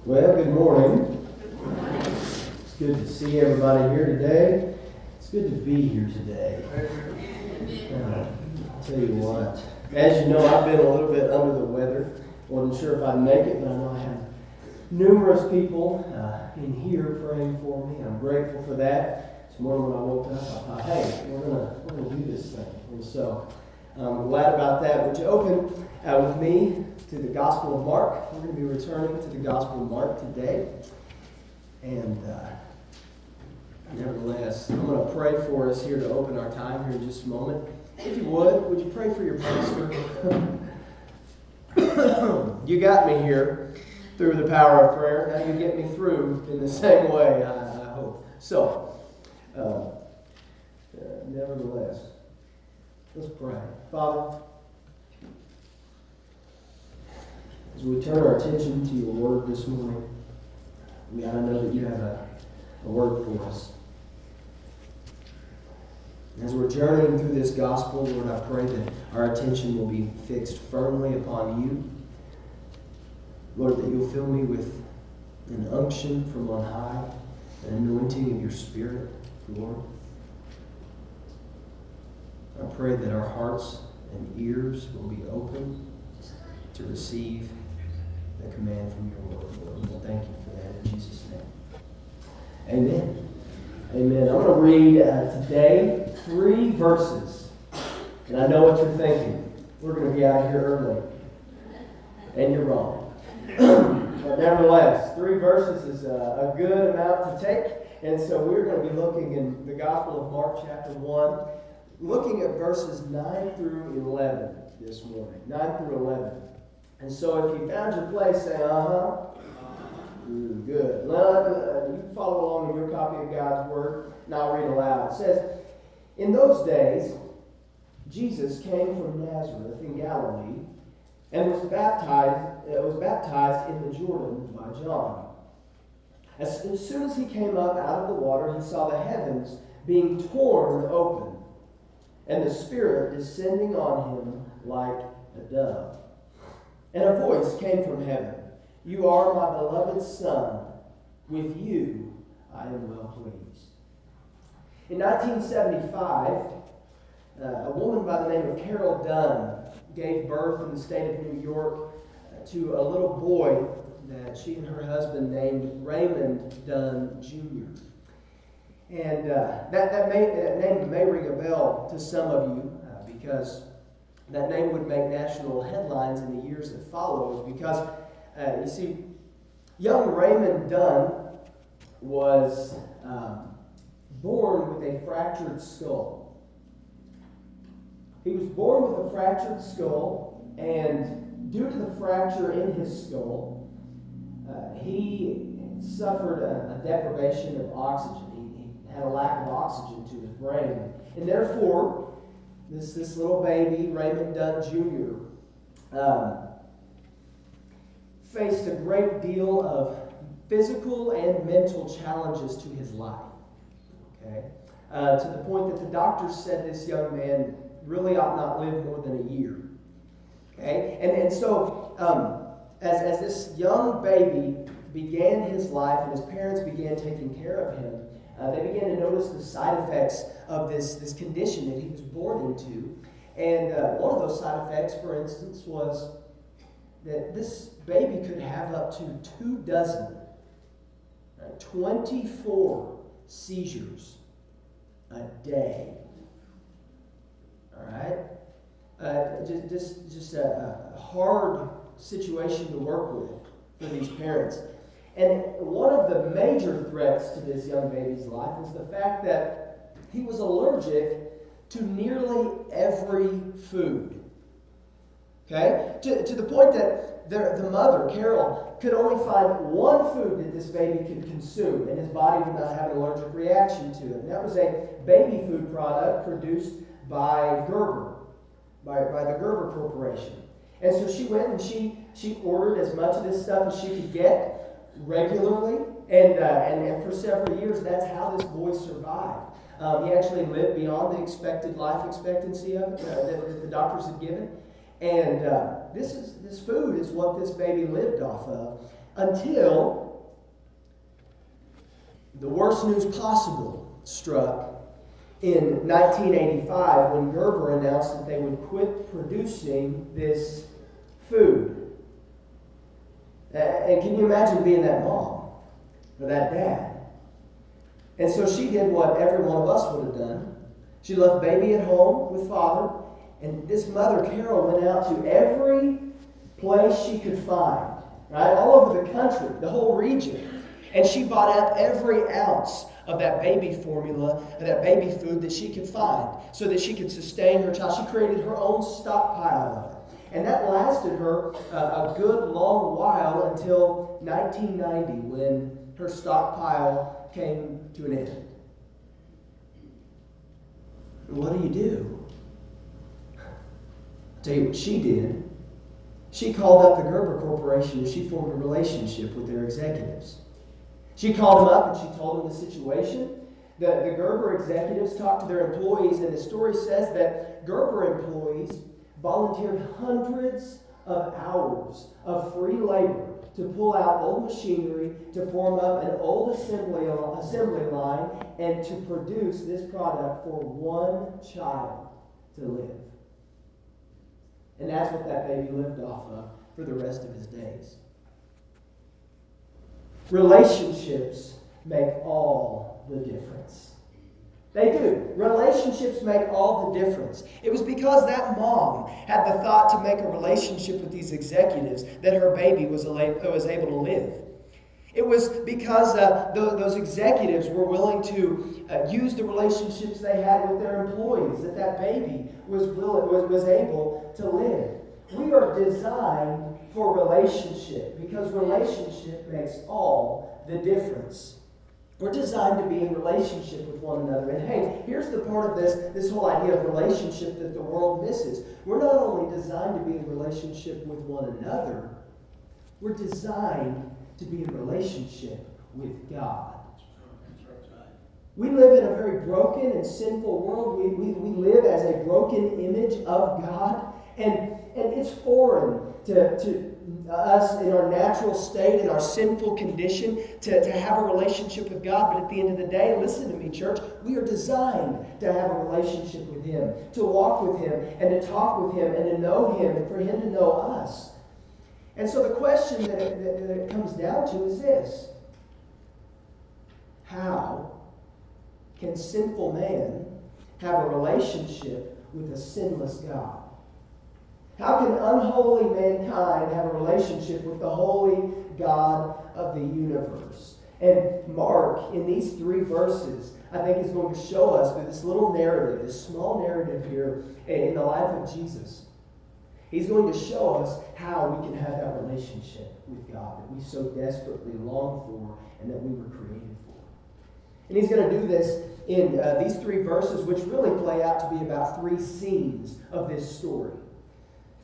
Well, good morning. It's good to see everybody here today. It's good to be here today. I'll tell you what, as you know, I've been a little bit under the weather. Wasn't sure if I'd make it, but I know I have numerous people in here praying for me. I'm grateful for that. This morning when I woke up, I thought, hey, we're gonna do this thing. And so I'm glad about that. Would you open with me to the Gospel of Mark? We're going to be returning to the Gospel of Mark today. And nevertheless, I'm going to pray for us here to open our time here in just a moment. If you would you pray for your pastor? You got me here through the power of prayer. Now you get me through in the same way, I hope. So, nevertheless, let's pray. Father, as we turn our attention to your word this morning, we ought to know that you have a word for us. As we're journeying through this gospel, Lord, I pray that our attention will be fixed firmly upon you. Lord, that you'll fill me with an unction from on high, an anointing of your Spirit, Lord. I pray that our hearts and ears will be open to receive the command from your word, Lord. And we'll thank you for that in Jesus' name. Amen. Amen. I'm going to read today 3 verses. And I know what you're thinking. We're going to be out here early. And you're wrong. But nevertheless, 3 verses is a good amount to take. And so we're going to be looking in the Gospel of Mark chapter 1, looking at verses 9 through 11 this morning. 9 through 11. And so if you found your place, say, uh-huh. Good. You can follow along in your copy of God's Word, and I'll read aloud. It says, in those days, Jesus came from Nazareth in Galilee and was baptized in the Jordan by John. As soon as he came up out of the water, he saw the heavens being torn open, and the Spirit descending on him like a dove. And a voice came from heaven, "You are my beloved Son. With you I am well pleased." In 1975, a woman by the name of Carol Dunn gave birth in the state of New York to a little boy that she and her husband named Raymond Dunn Jr. And that name may ring a bell to some of you because that name would make national headlines in the years that followed because, you see, young Raymond Dunn was born with a fractured skull. He was born with a fractured skull, and due to the fracture in his skull, he suffered a deprivation of oxygen. He had a lack of oxygen to his brain. And therefore, this little baby, Raymond Dunn Jr., faced a great deal of physical and mental challenges to his life. Okay? To the point that the doctors said this young man really ought not live more than a year. Okay? And so, as this young baby began his life and his parents began taking care of him, they began to notice the side effects of this condition that he was born into. And one of those side effects, for instance, was that this baby could have up to 24 24 seizures a day. All right? Just a hard situation to work with for these parents. And one of the major threats to this young baby's life was the fact that he was allergic to nearly every food. Okay? To the point that the mother, Carol, could only find one food that this baby could consume, and his body would not have an allergic reaction to it. And that was a baby food product produced by Gerber, by the Gerber Corporation. And so she went and she ordered as much of this stuff as she could get regularly, and for several years, that's how this boy survived. He actually lived beyond the expected life expectancy of that the doctors had given, and this food is what this baby lived off of. until the worst news possible struck in 1985 when Gerber announced that they would quit producing this food. And can you imagine being that mom or that dad? And so she did what every one of us would have done. She left baby at home with father, and this mother, Carol, went out to every place she could find, right? All over the country, the whole region. And she bought up every ounce of that baby formula, that baby food that she could find so that she could sustain her child. She created her own stockpile of it. And that lasted her a good long while until 1990 when her stockpile came to an end. And what do? I'll tell you what she did. She called up the Gerber Corporation and she formed a relationship with their executives. She called them up and she told them the situation. The Gerber executives talked to their employees, and the story says that Gerber employees volunteered hundreds of hours of free labor to pull out old machinery, to form up an old assembly line, and to produce this product for one child to live. And that's what that baby lived off of for the rest of his days. Relationships make all the difference. They do. Relationships make all the difference. It was because that mom had the thought to make a relationship with these executives that her baby was able to live. It was because those executives were willing to use the relationships they had with their employees that that baby was able to live. We are designed for relationship because relationship makes all the difference. We're designed to be in relationship with one another. And hey, here's the part of this whole idea of relationship that the world misses. We're not only designed to be in relationship with one another, we're designed to be in relationship with God. We live in a very broken and sinful world. We live as a broken image of God. And it's foreign to us in our natural state, in our sinful condition, to have a relationship with God. But at the end of the day, listen to me, church, we are designed to have a relationship with Him, to walk with Him, and to talk with Him, and to know Him, and for Him to know us. And so the question that it comes down to is this: how can sinful man have a relationship with a sinless God? How can unholy mankind have a relationship with the holy God of the universe? And Mark, in these 3 verses, I think is going to show us through this little narrative, this small narrative here in the life of Jesus. He's going to show us how we can have that relationship with God that we so desperately long for and that we were created for. And he's going to do this in these 3 verses, which really play out to be about 3 scenes of this story.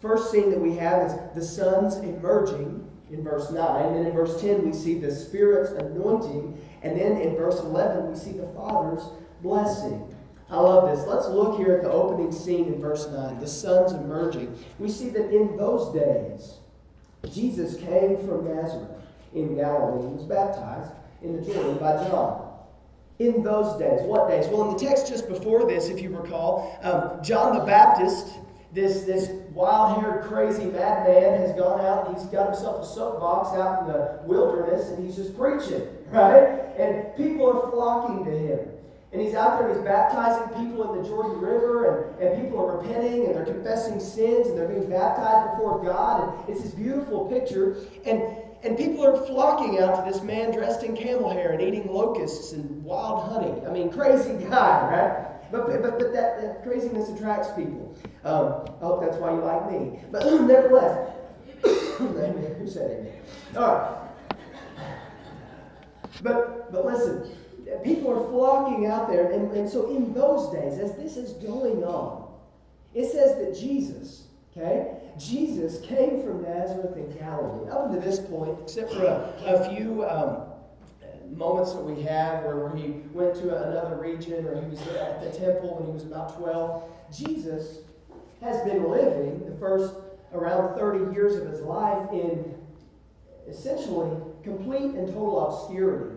First scene that we have is the sons emerging in verse 9. And then in verse 10 we see the Spirit's anointing. And then in verse 11 we see the Father's blessing. I love this. Let's look here at the opening scene in verse 9. The sons emerging. We see that in those days Jesus came from Nazareth in Galilee and was baptized in the Jordan by John. In those days. What days? Well, in the text just before this, if you recall, John the Baptist, this wild-haired, crazy madman, has gone out. He's got himself a soapbox out in the wilderness, and he's just preaching, right? And people are flocking to him. And he's out there and he's baptizing people in the Jordan River, and people are repenting, and they're confessing sins, and they're being baptized before God. And it's this beautiful picture. And people are flocking out to this man dressed in camel hair and eating locusts and wild honey. I mean, crazy guy, right? But that craziness attracts people. I hope that's why you like me. But nevertheless, amen. Who said amen? All right. But listen, people are flocking out there. And so in those days, as this is going on, it says that Jesus came from Nazareth in Galilee. Up to this point, except for a few moments that we have where he went to another region or he was at the temple when he was about 12, Jesus has been living the first around 30 years of his life in essentially complete and total obscurity.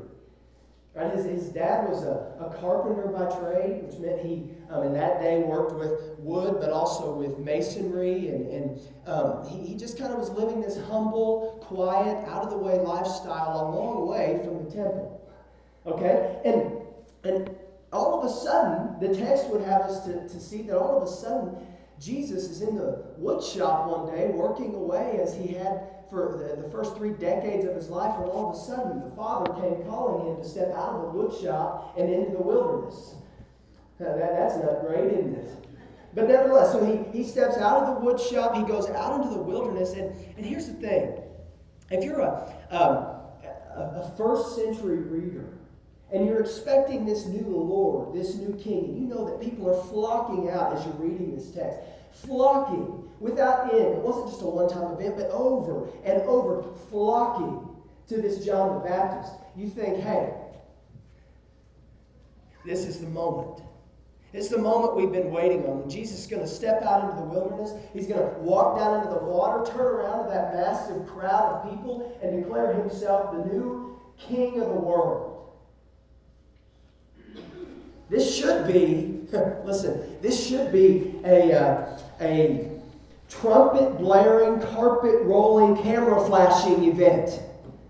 Right? His dad was a carpenter by trade, which meant he, in that day, worked with wood, but also with masonry. And he just kind of was living this humble, quiet, out-of-the-way lifestyle a long way from the temple. Okay? And all of a sudden, the text would have us to see that all of a sudden, Jesus is in the wood shop one day working away as he had for the first 3 decades of his life, and all of a sudden the Father came calling him to step out of the wood shop and into the wilderness. That's not great, isn't it? But nevertheless, so he steps out of the wood shop, he goes out into the wilderness, and here's the thing. If you're a first century reader, and you're expecting this new Lord, this new King, and you know that people are flocking out as you're reading this text. Flocking without end. It wasn't just a one-time event, but over and over, flocking to this John the Baptist. You think, hey, this is the moment. It's the moment we've been waiting on. When Jesus is going to step out into the wilderness, he's going to walk down into the water, turn around to that massive crowd of people, and declare himself the new King of the world. This should be, listen, this should be a trumpet blaring, carpet rolling, camera flashing event.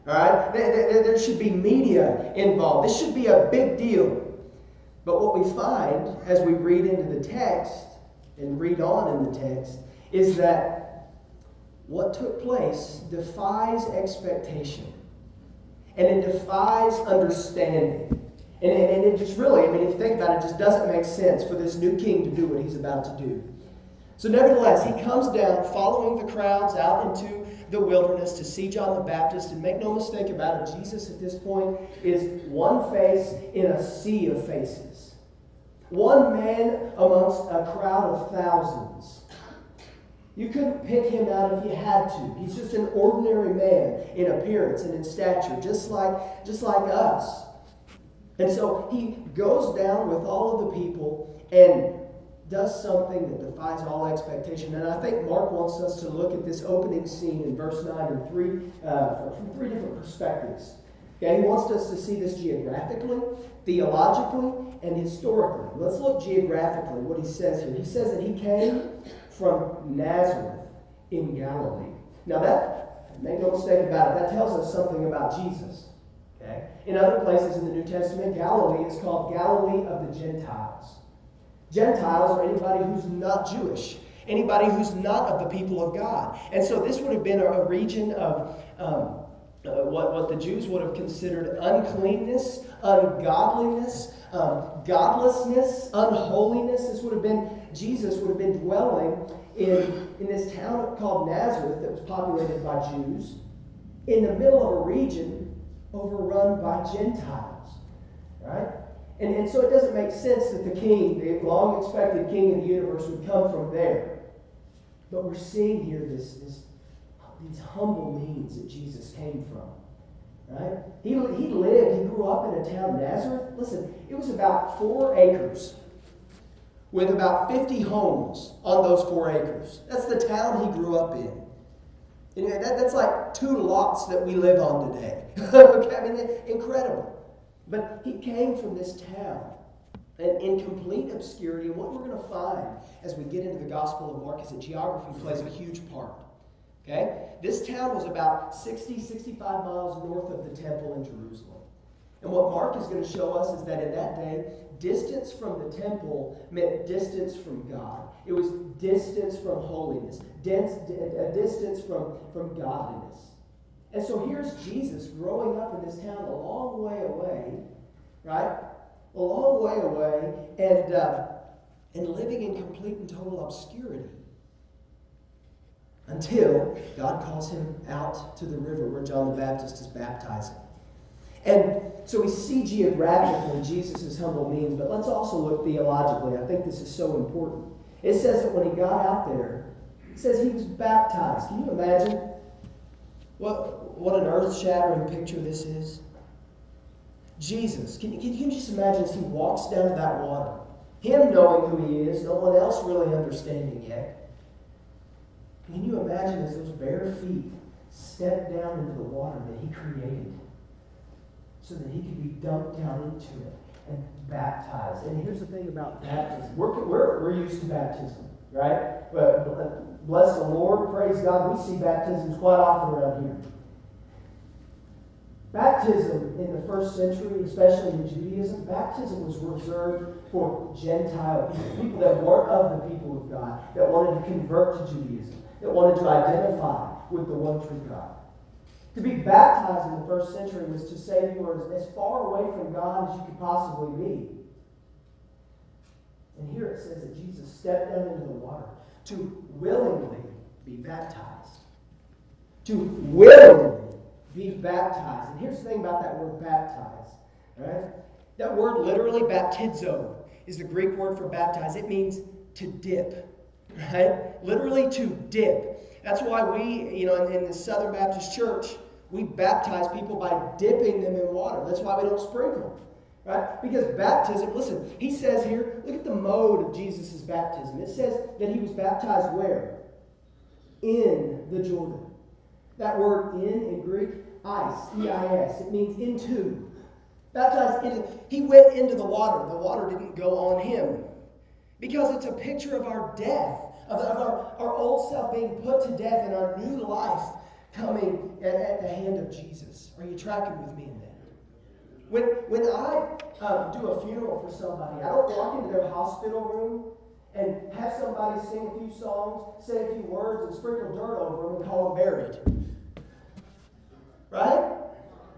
All right? There should be media involved. This should be a big deal. But what we find as we read into the text and read on in the text is that what took place defies expectation. And it defies understanding. And it just really, if you think about it, just doesn't make sense for this new king to do what he's about to do. So nevertheless, he comes down following the crowds out into the wilderness to see John the Baptist. And make no mistake about it, Jesus at this point is one face in a sea of faces. One man amongst a crowd of thousands. You couldn't pick him out if you had to. He's just an ordinary man in appearance and in stature, just like us. And so he goes down with all of the people and does something that defies all expectation. And I think Mark wants us to look at this opening scene in verse 9 from three different perspectives. Okay, he wants us to see this geographically, theologically, and historically. Let's look geographically, what he says here. He says that he came from Nazareth in Galilee. Now that, make no mistake about it, that tells us something about Jesus. Okay? In other places in the New Testament, Galilee is called Galilee of the Gentiles. Gentiles are anybody who's not Jewish, anybody who's not of the people of God. And so this would have been a region of what the Jews would have considered uncleanness, ungodliness, godlessness, unholiness. Jesus would have been dwelling in this town called Nazareth that was populated by Jews in the middle of a region overrun by Gentiles, right? And so it doesn't make sense that the king, the long-expected king of the universe, would come from there. But we're seeing here these humble means that Jesus came from, right? He grew up in a town, Nazareth. Listen, it was about 4 acres with about 50 homes on those 4 acres. That's the town he grew up in. And that's like 2 lots that we live on today. Okay? Incredible. But he came from this town and in complete obscurity. And what we're going to find as we get into the Gospel of Mark is that geography plays a huge part. Okay? This town was about 65 miles north of the temple in Jerusalem. And what Mark is going to show us is that in that day, distance from the temple meant distance from God. It was distance from holiness, a distance from godliness. And so here's Jesus growing up in this town a long way away, right? A long way away, and living in complete and total obscurity. Until God calls him out to the river where John the Baptist is baptizing. And so we see geographically Jesus' humble means, but let's also look theologically. I think this is so important. It says that when he got out there, it says he was baptized. Can you imagine what an earth-shattering picture this is? Jesus, can you just imagine as he walks down to that water, him knowing who he is, no one else really understanding yet. Can you imagine as those bare feet step down into the water that he created so that he could be dumped down into it and baptized. And here's the thing about baptism. We're used to baptism, right? But bless the Lord, praise God, we see baptisms quite often around here. Baptism in the first century, especially in Judaism, baptism was reserved for Gentile people that weren't of the people of God, that wanted to convert to Judaism, that wanted to identify with the one true God. To be baptized in the first century was to say you were as far away from God as you could possibly be. And here it says that Jesus stepped down into the water to willingly be baptized. To willingly be baptized. And here's the thing about that word baptized. Right? That word literally, baptizo, is the Greek word for baptize. It means to dip. Right? Literally to dip. That's why we, in the Southern Baptist Church, we baptize people by dipping them in water. That's why we don't sprinkle. Right? Because baptism, listen, he says here, look at the mode of Jesus' baptism. It says that he was baptized where? In the Jordan. That word in Greek, E-I-S, it means into. Baptized into. He went into the water. The water didn't go on him. Because it's a picture of our death, of our old self being put to death and our new life coming at the hand of Jesus. Are you tracking with me in that? When I do a funeral for somebody, I don't walk into their hospital room and have somebody sing a few songs, say a few words, and sprinkle dirt over them and call them buried. Right?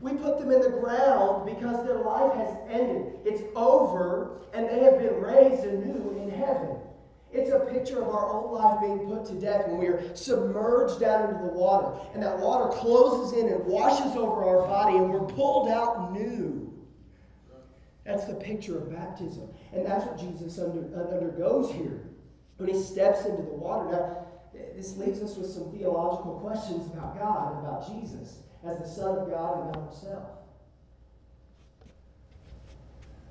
We put them in the ground because their life has ended. It's over, and they have been raised anew in heaven. It's a picture of our old life being put to death when we are submerged down into the water. And that water closes in and washes over our body, and we're pulled out new. That's the picture of baptism. And that's what Jesus undergoes here when he steps into the water. Now, this leaves us with some theological questions about God and about Jesus as the Son of God and God himself.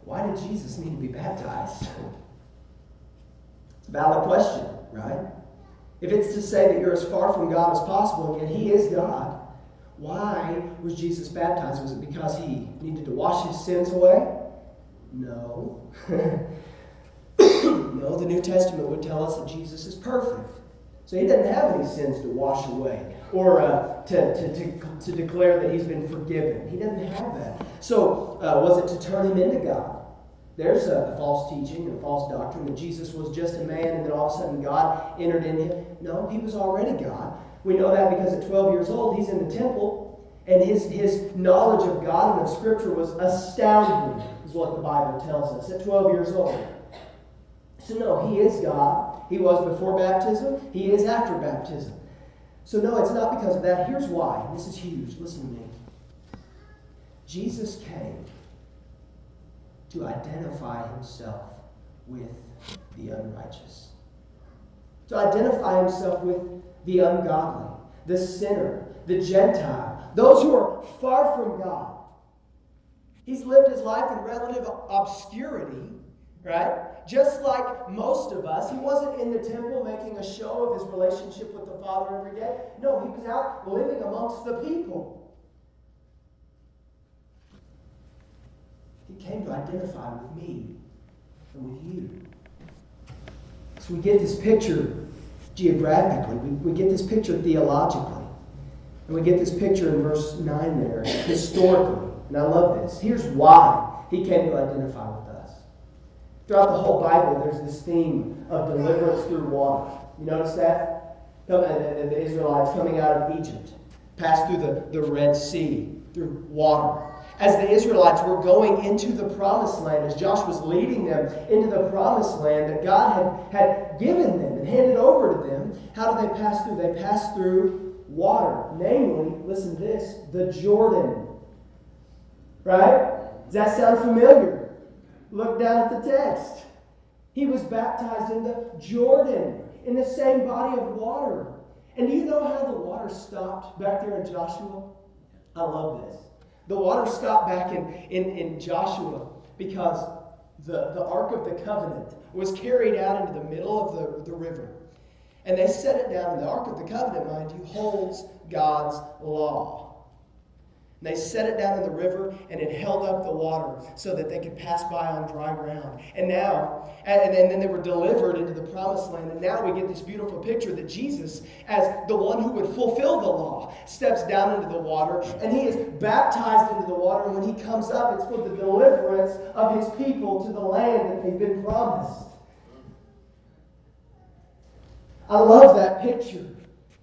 Why did Jesus need to be baptized? It's a valid question, right? If it's to say that you're as far from God as possible, and yet he is God, why was Jesus baptized? Was it because he needed to wash his sins away? No. No, the New Testament would tell us that Jesus is perfect. So he doesn't have any sins to wash away or to declare that he's been forgiven. He doesn't have that. So was it to turn him into God? There's a false teaching, a false doctrine that Jesus was just a man and then all of a sudden God entered in him. No, he was already God. We know that because at 12 years old, he's in the temple and his knowledge of God and of Scripture was astounding, is what the Bible tells us, at 12 years old. So no, he is God. He was before baptism. He is after baptism. So no, it's not because of that. Here's why. This is huge. Listen to me. Jesus came to identify himself with the unrighteous. To identify himself with the ungodly, the sinner, the Gentile, those who are far from God. He's lived his life in relative obscurity, right? Just like most of us. He wasn't in the temple making a show of his relationship with the Father every day. No, he was out living amongst the people. He came to identify with me and with you. So we get this picture geographically. We get this picture theologically. And we get this picture in verse 9 there, historically. And I love this. Here's why he came to identify with us. Throughout the whole Bible, there's this theme of deliverance through water. You notice that? The Israelites coming out of Egypt, passed through the Red Sea, through water. As the Israelites were going into the promised land, as Joshua was leading them into the promised land that God had given them and handed over to them, how did they pass through? They passed through water. Namely, listen to this, the Jordan. Right? Does that sound familiar? Look down at the text. He was baptized in the Jordan, in the same body of water. And do you know how the water stopped back there in Joshua? I love this. The water stopped back in Joshua because the Ark of the Covenant was carried out into the middle of the river. And they set it down, and the Ark of the Covenant, mind you, holds God's law. And they set it down in the river, and it held up the water so that they could pass by on dry ground. And now, and then they were delivered into the promised land. And now we get this beautiful picture that Jesus, as the one who would fulfill the law, steps down into the water, and he is baptized into the water. And when he comes up, it's for the deliverance of his people to the land that they've been promised. I love that picture.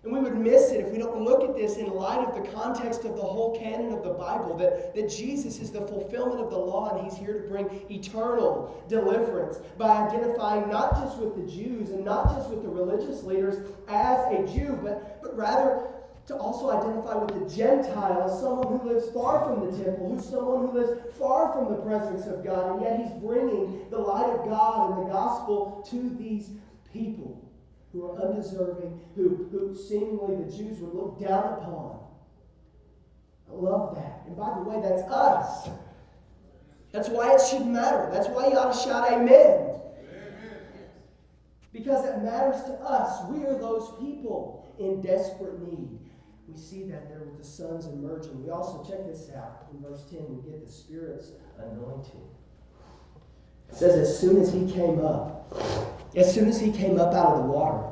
And we would miss it if we don't look at this in light of the context of the whole canon of the Bible, that Jesus is the fulfillment of the law, and he's here to bring eternal deliverance by identifying not just with the Jews and not just with the religious leaders as a Jew, but rather to also identify with the Gentile as someone who lives far from the temple, who's someone who lives far from the presence of God, and yet he's bringing the light of God and the gospel to these people who are undeserving, who seemingly the Jews would look down upon. I love that. And by the way, that's us. That's why it should matter. That's why you ought to shout amen. Amen. Because it matters to us. We are those people in desperate need. We see that there with the sons emerging. We also, check this out, in verse 10, we get the Spirit's anointing. It says, as soon as he came up out of the water,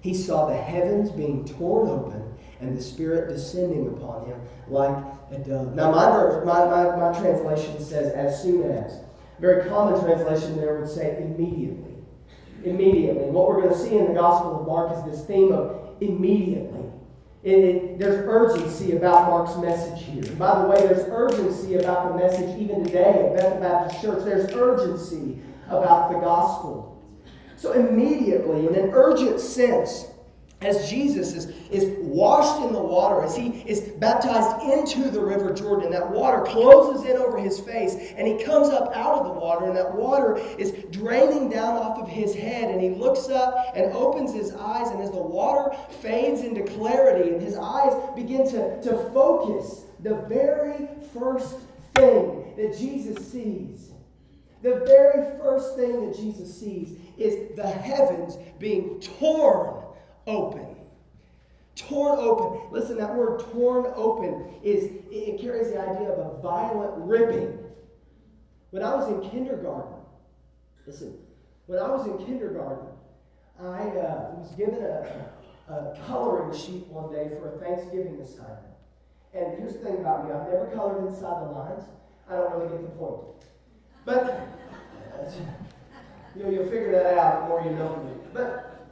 he saw the heavens being torn open and the Spirit descending upon him like a dove. Now, my translation says, as soon as. A very common translation there would say, immediately. Immediately. What we're going to see in the Gospel of Mark is this theme of immediately. There's urgency about Mark's message here. And by the way, there's urgency about the message even today at Bethel Baptist Church. There's urgency about the gospel. So immediately, in an urgent sense, as Jesus is washed in the water, as he is baptized into the river Jordan, that water closes in over his face, and he comes up out of the water, and that water is draining down off of his head, and he looks up and opens his eyes, and as the water fades into clarity, and his eyes begin to focus, the very first thing that Jesus sees, the very first thing that Jesus sees is the heavens being torn open. Torn open. Listen, that word torn open it carries the idea of a violent ripping. When I was in kindergarten, I was given a coloring sheet one day for a Thanksgiving assignment. And here's the thing about me, I've never colored inside the lines. I don't really get the point. But you'll figure that out the more you know me. But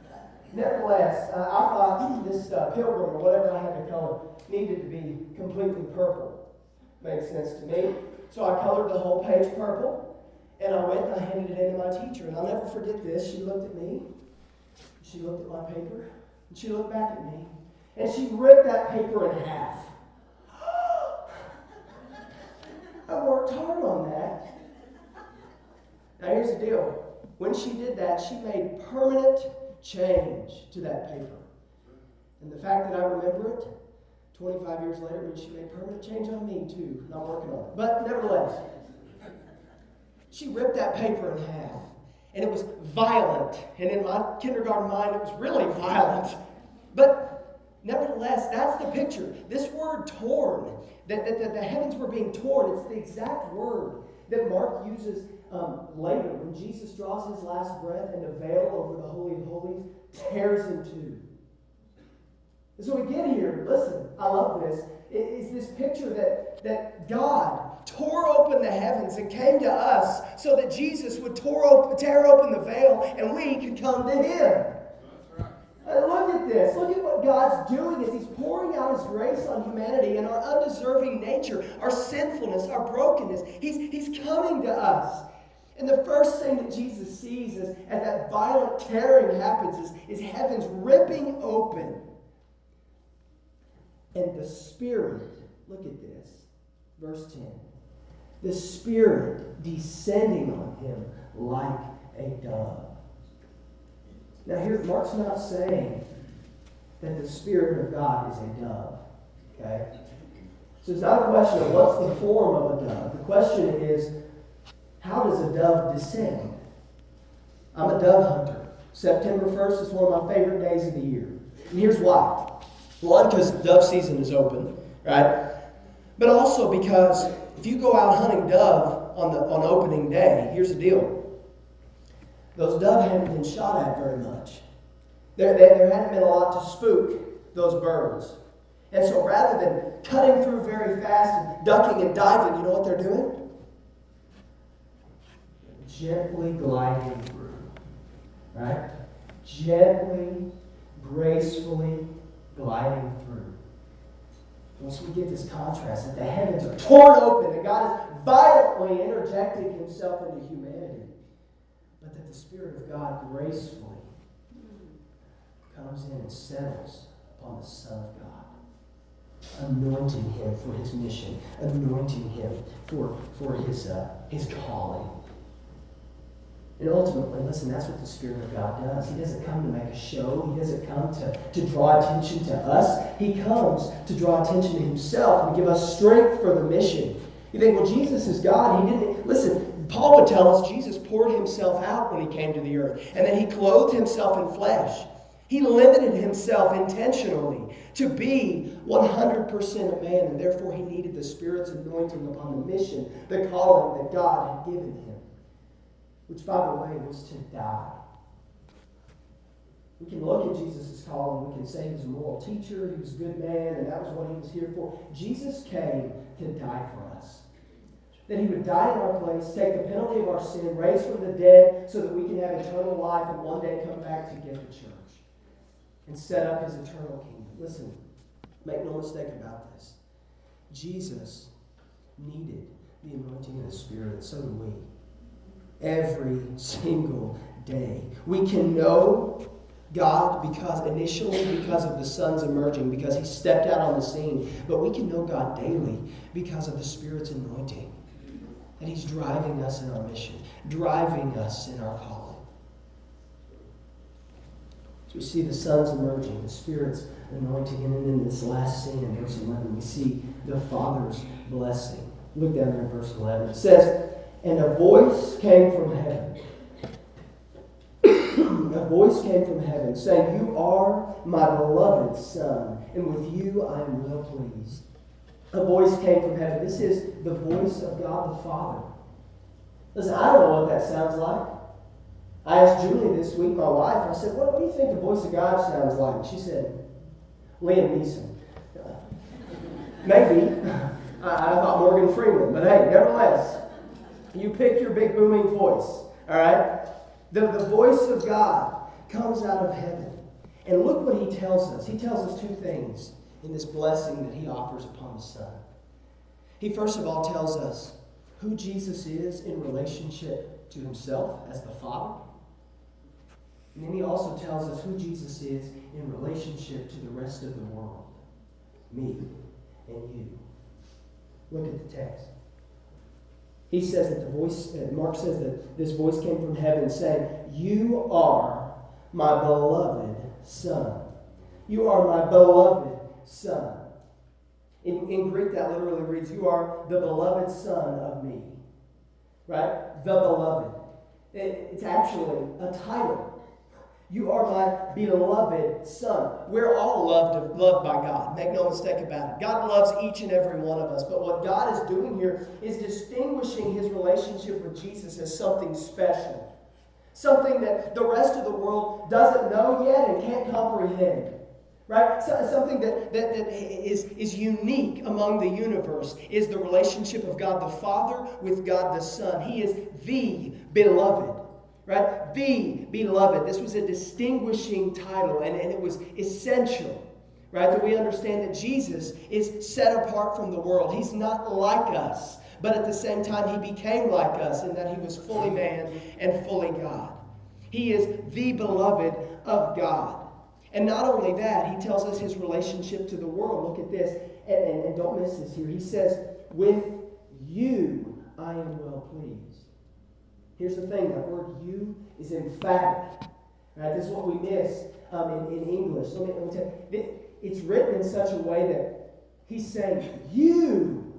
nevertheless, I thought this pilgrim or whatever I had to color needed to be completely purple. Made sense to me. So I colored the whole page purple, and I went and I handed it in to my teacher. And I'll never forget this. She looked at me, she looked at my paper, and she looked back at me, and she ripped that paper in half. I worked hard on that. Now here's the deal. When she did that, she made permanent change to that paper. And the fact that I remember it 25 years later means she made permanent change on me too. And I'm working on it. But nevertheless, she ripped that paper in half. And it was violent. And in my kindergarten mind, it was really violent. But nevertheless, that's the picture. This word torn, that the heavens were being torn, it's the exact word that Mark uses later when Jesus draws his last breath and the veil over the Holy of Holies tears in two. And so we get here, listen, I love this. It's this picture that God tore open the heavens and came to us so that Jesus would tear open the veil and we could come to him. Look at this. Look at what God's doing as he's pouring out his grace on humanity and our undeserving nature, our sinfulness, our brokenness. He's coming to us. And the first thing that Jesus sees as that violent tearing happens is heavens ripping open. And the Spirit, look at this, verse 10. The Spirit descending on him like a dove. Now here, Mark's not saying that the Spirit of God is a dove. Okay? So it's not a question of what's the form of a dove. The question is, how does a dove descend? I'm a dove hunter. September 1st is one of my favorite days of the year. And here's why. One, because dove season is open, right? But also because if you go out hunting dove on opening day, here's the deal. Those dove haven't been shot at very much. There hadn't been a lot to spook those birds. And so rather than cutting through very fast and ducking and diving, you know what they're doing? Gently gliding through. Right? Gently, gracefully gliding through. Once we get this contrast that the heavens are torn open, that God is violently interjecting himself into humanity, but that the Spirit of God gracefully comes in and settles upon the Son of God, anointing him for his mission, anointing him for his calling. And ultimately, listen, that's what the Spirit of God does. He doesn't come to make a show. He doesn't come to draw attention to us. He comes to draw attention to himself and give us strength for the mission. You think, well, Jesus is God. He didn't. Listen, Paul would tell us Jesus poured himself out when he came to the earth, and that he clothed himself in flesh. He limited himself intentionally to be 100% a man, and therefore he needed the Spirit's anointing upon the mission, the calling that God had given him. Which, by the way, was to die. We can look at Jesus' calling. We can say he was a moral teacher, he was a good man, and that was what he was here for. Jesus came to die for us. That he would die in our place, take the penalty of our sin, raise from the dead so that we can have eternal life and one day come back to get the church and set up his eternal kingdom. Listen, make no mistake about this. Jesus needed the anointing of the Spirit, and so do we. Every single day. We can know God because of the Son's emerging, because he stepped out on the scene. But we can know God daily because of the Spirit's anointing. That he's driving us in our mission, driving us in our calling. So we see the Son's emerging, the Spirit's anointing, and then in this last scene in verse 11, we see the Father's blessing. Look down there in verse 11. It says, and a voice came from heaven. A voice came from heaven saying, you are my beloved Son, and with you I am well pleased. A voice came from heaven. This is the voice of God the Father. Listen, I don't know what that sounds like. I asked Julie this week, my wife, I said, what do you think the voice of God sounds like? She said, Liam Neeson. Maybe. I thought Morgan Freeman, but hey, nevertheless. You pick your big booming voice, all right? The voice of God comes out of heaven. And look what he tells us. He tells us two things in this blessing that he offers upon the Son. He first of all tells us who Jesus is in relationship to himself as the Father. And then he also tells us who Jesus is in relationship to the rest of the world. Me and you. Look at the text. He says that the voice, Mark says that this voice came from heaven saying, you are my beloved Son. You are my beloved Son. In Greek, that literally reads, you are the beloved Son of me. Right? The beloved. It's actually a title. You are my beloved Son. We're all loved by God. Make no mistake about it. God loves each and every one of us. But what God is doing here is distinguishing his relationship with Jesus as something special. Something that the rest of the world doesn't know yet and can't comprehend. Right? Something that is unique among the universe is the relationship of God the Father with God the Son. He is the beloved. Right? The beloved. This was a distinguishing title, and it was essential, right? That we understand that Jesus is set apart from the world. He's not like us, but at the same time, he became like us in that he was fully man and fully God. He is the beloved of God. And not only that, he tells us his relationship to the world. Look at this, and don't miss this here. He says, with you I am well pleased. Here's the thing, that word you is emphatic. Right? This is what we miss in English. Let me tell you, it's written in such a way that he's saying, you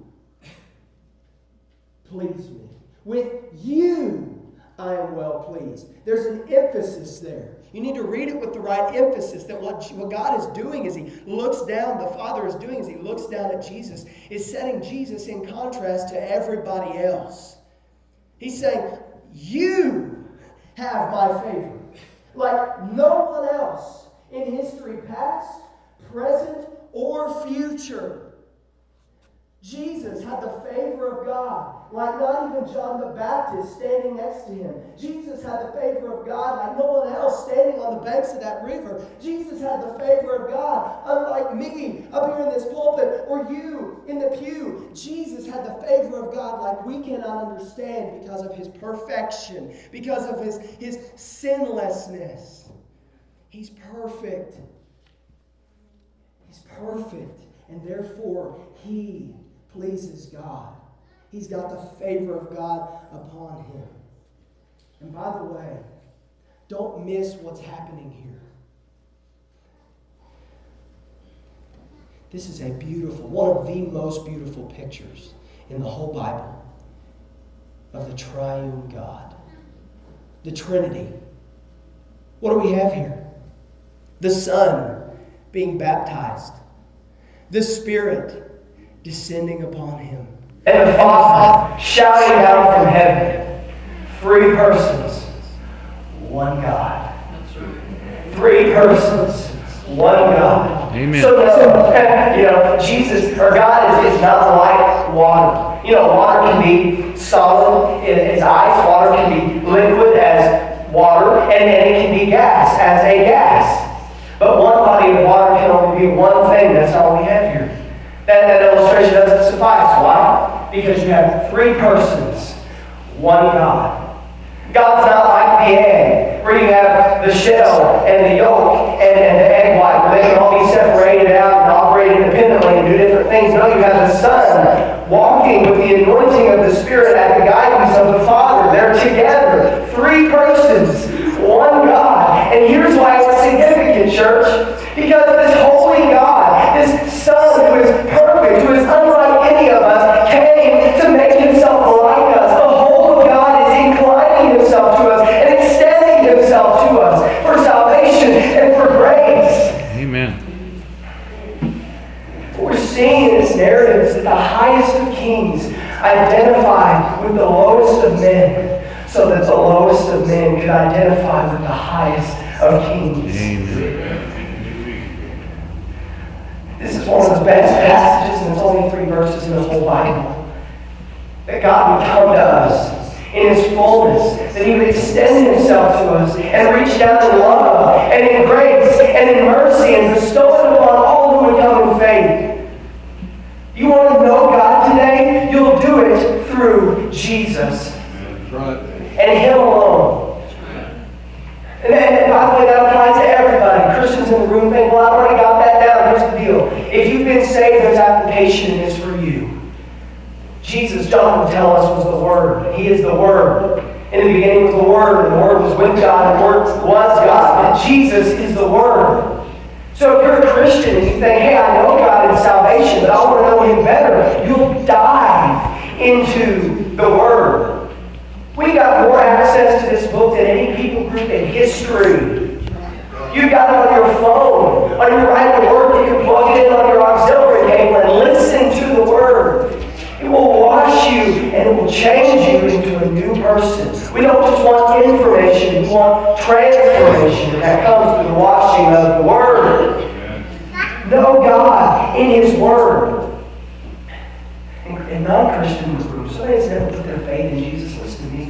please me. With you I am well pleased. There's an emphasis there. You need to read it with the right emphasis, that what God is doing is He looks down, the Father is doing is He looks down at Jesus, is setting Jesus in contrast to everybody else. He's saying, you have my favor. Like no one else in history past, present, or future. Jesus had the favor of God, like not even John the Baptist standing next to him. Jesus had the favor of God like no one else standing on the banks of that river. Jesus had the favor of God, unlike me up here in this pulpit or you in the pew. Jesus had the favor of God like we cannot understand because of His perfection, because of His sinlessness. He's perfect. He's perfect. And therefore, He pleases God. He's got the favor of God upon Him. And by the way, don't miss what's happening here. This is a beautiful, one of the most beautiful pictures in the whole Bible of the triune God. The Trinity. What do we have here? The Son being baptized. The Spirit descending upon Him. And the Father shouting down from heaven. 3 persons, one God. 3 persons, one God. Amen. So, Jesus, or God is not like water. Water can be solid as ice. Water can be liquid as water. And then it can be gas as a gas. But one body of water can only be one thing. That's all we have here. That illustration doesn't suffice. Why? Because you have 3 persons, one God. God's not like the egg, where you have the shell and the yolk and the egg white, where they can all be separated out and operate independently and do different things. No, you have the Son walking with the anointing of the Spirit at the guidance of the Father. They're together. 3 persons, one God. And here's why it's significant, church. Because this holy God, this Son who is perfect, who is unlike any of us, came to make Himself like us. The whole of God is inclining Himself to us and extending Himself to us for salvation and for grace. Amen. What we're seeing in this narrative is that the highest of kings identify with the lowest of men, so that the lowest of men could identify with the highest of kings. Amen. This is one of the best passages, and it's only 3 verses in the whole Bible. That God would come to us in His fullness, that He would extend Himself to us and reach down in love and in grace and in mercy and bestow it upon all who would come in faith. You want to know God today? You'll do it through Jesus. And Him alone. And by the way, that applies to everybody. Christians in the room think, well, I've already got that down. Here's the deal. If you've been saved, there's application in this for you. Jesus, John would tell us, was the Word. He is the Word. In the beginning was the Word, and the Word was with God, and the Word was God. And Jesus is the Word. So if you're a Christian and you think, hey, I know God in salvation, but I want to know Him better, you'll dive into the Word. We got more access to this book than any people group in history. You got it on your phone, on your ride to work. You can plug it in on your auxiliary cable and listen to the Word. It will wash you and it will change you into a new person. We don't just want information, we want transformation that comes through the washing of the Word. Know God in His Word. In non-Christian groups, somebody that's never put their faith in Jesus, listen to me.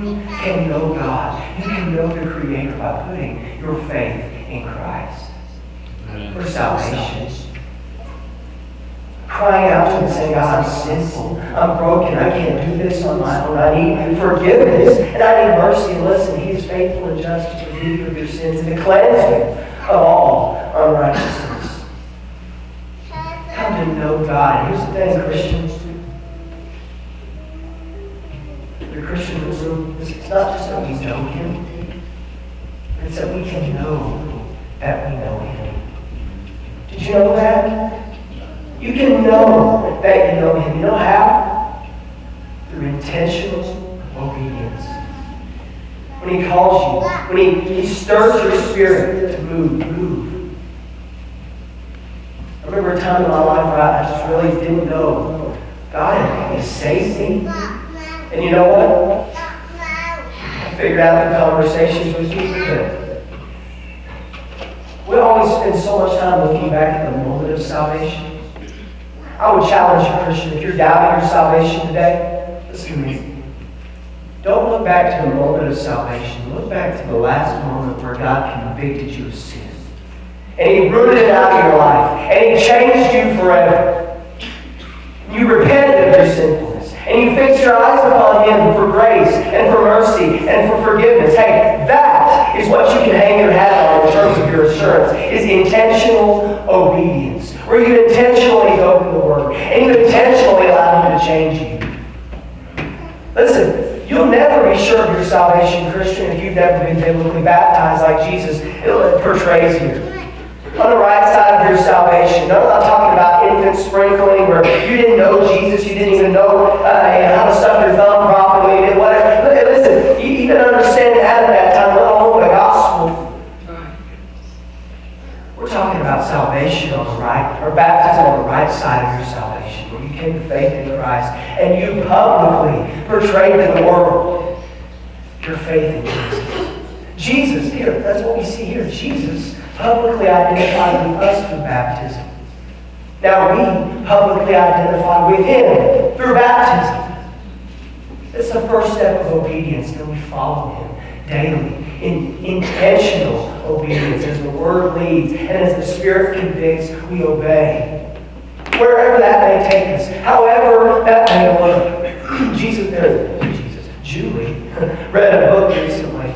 You can know God. You can know the Creator by putting your faith in Christ. Amen. For salvation. Crying out to Him and saying, God, I'm sinful. I'm broken. I can't do this on my own. I need forgiveness and I need mercy. And listen, He is faithful and just to forgive you of your sins and to cleanse you of all unrighteousness. Come to know God. Here's the thing, Christians. The Christian room, it's not just that we know Him, it's that we can know that we know Him. Did you know that? You can know that you know Him. You know how? Through intentional obedience. when He calls you, when He stirs your spirit to move. I remember a time in my life where I just really didn't know God had saved me. And you know what? I figured out through conversations with people that we always spend so much time looking back at the moment of salvation. I would challenge you, Christian, if you're doubting your salvation today, listen to me. Don't look back to the moment of salvation. Look back to the last moment where God convicted you of sin. And He rooted it out of your life. And He changed you forever. You repented of your sinfulness. And you fixed your eyes upon Him for grace and for mercy and for forgiveness. Hey, that is what you can hang your hat on in terms of your assurance, is intentional obedience. Where you intentionally open the Word and you intentionally allow Him to change you. Listen, you'll never be sure of your salvation, Christian, if you've never been biblically baptized like Jesus portrays here. On the right side of your salvation. No, I'm not talking about infant sprinkling where you didn't know Jesus, you didn't even know how to stuff your thumb properly, and whatever. Listen, you didn't understand that at that time, let alone the gospel. We're talking about salvation on the right, or baptism on the right side of your salvation, where you came to faith in Christ and you publicly portrayed to the world your faith in Jesus. Jesus, here, that's what we see here. Jesus publicly identified with us through baptism. Now we publicly identify with Him through baptism. It's the first step of obedience, and we follow Him daily in intentional obedience as the Word leads and as the Spirit convicts, we obey. Wherever that may take us, however that may look. Julie read a book recently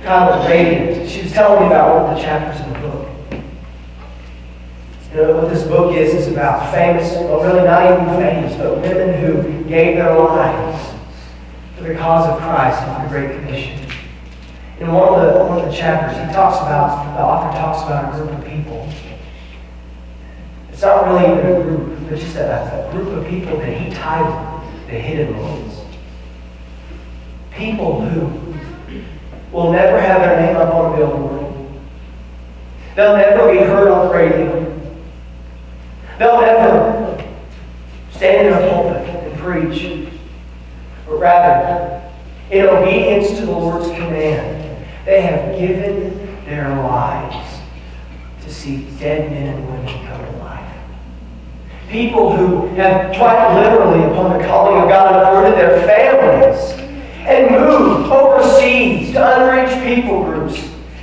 titled Radiant. She was telling me about one of the chapters in the book. You know, what this book is about famous, well, really not even famous, but women who gave their lives for the cause of Christ and for the Great Commission. In one of the chapters, the author talks about a group of people. It's not really even a group, but just a group of people that he titled the Hidden Ones. People who will never have their name up on a billboard. They'll never be heard on the radio. They'll never stand in a pulpit and preach. But rather, in obedience to the Lord's command, they have given their lives to see dead men and women come to life. People who have quite literally, upon the calling of God, uprooted their families and moved overseas to unreached people groups,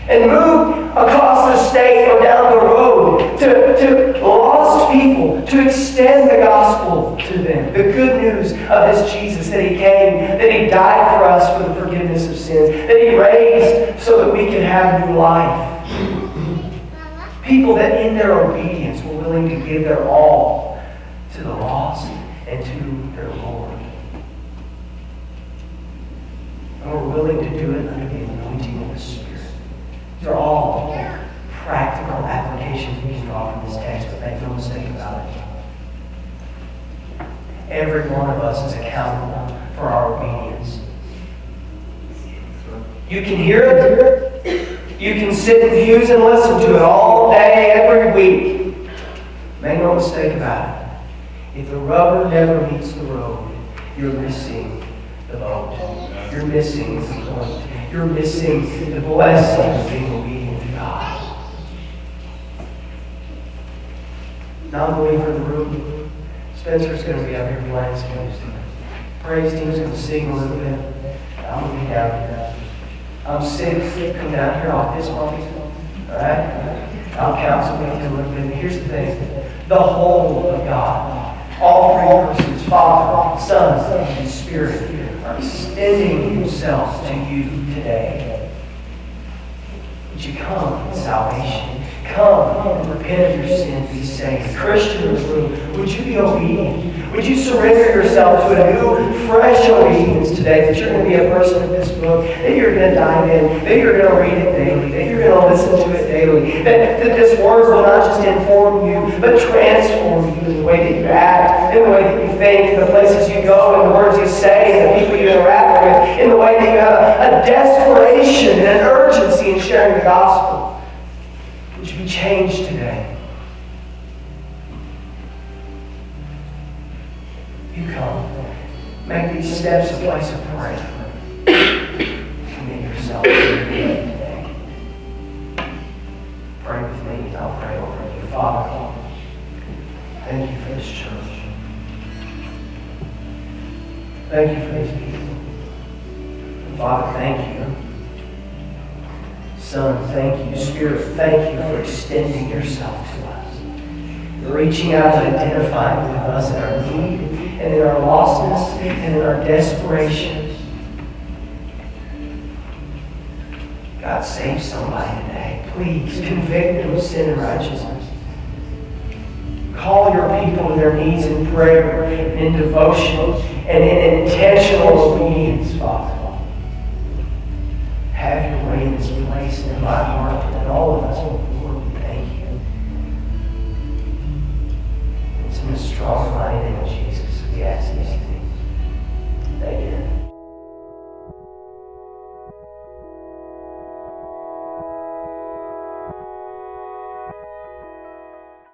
and moved across the state or down the road to lost people, to extend the gospel to them. The good news of this Jesus, that He came, that He died for us for the forgiveness of sins, that He raised so that we can have new life. People that in their obedience were willing to give their all to the lost and to their Lord. And we're willing to do it under the anointing of the Spirit. These are all practical applications we can draw from this text, but make no mistake about it. Every one of us is accountable for our obedience. You can hear it. You can sit in pews and listen to it all day, every week. Make no mistake about it. If the rubber never meets the road, you're missing the boat. You're missing the point. You're missing the blessing of being obedient to God. Non-believer in the room, Spencer's going to be up here playing some music. Praise team's going to sing a little bit. I'm going to be down here. I'm sick. Come down here off this moment. Alright? I'll counsel with you a little bit. Here's the thing. The whole of God, all three persons, Father, Son, and Spirit, are extending Himself to you today. Would you come in salvation? Come and repent of your sin, be saved. Christian in this room, would you be obedient? Would you surrender yourself to a new, fresh obedience today, that you're going to be a person of this book, that you're going to dive in, that you're going to read it daily, that you're going to listen to it daily, that this word will not just inform you, but transform you in the way that you act, in the way that you think, in the places you go, in the words you say, in the people you interact with, in the way that you have a desperation and an urgency in sharing the gospel. Would you be changed today? You come. Make these steps a place of prayer. Commit yourself to your day today. Pray with me, and I'll pray over you. Father, thank you for this church. Thank you for these people. And Father, thank you. Son, thank you. Spirit, thank you for extending yourself to us. Reaching out and identifying with us in our need and in our lostness and in our desperation. God, save somebody today. Please convict them of sin and righteousness. Call your people to their knees in prayer and in devotion and in intentional obedience, Father. Have your way in this place and in my heart and in all of us, Lord. We thank you. It's in a strong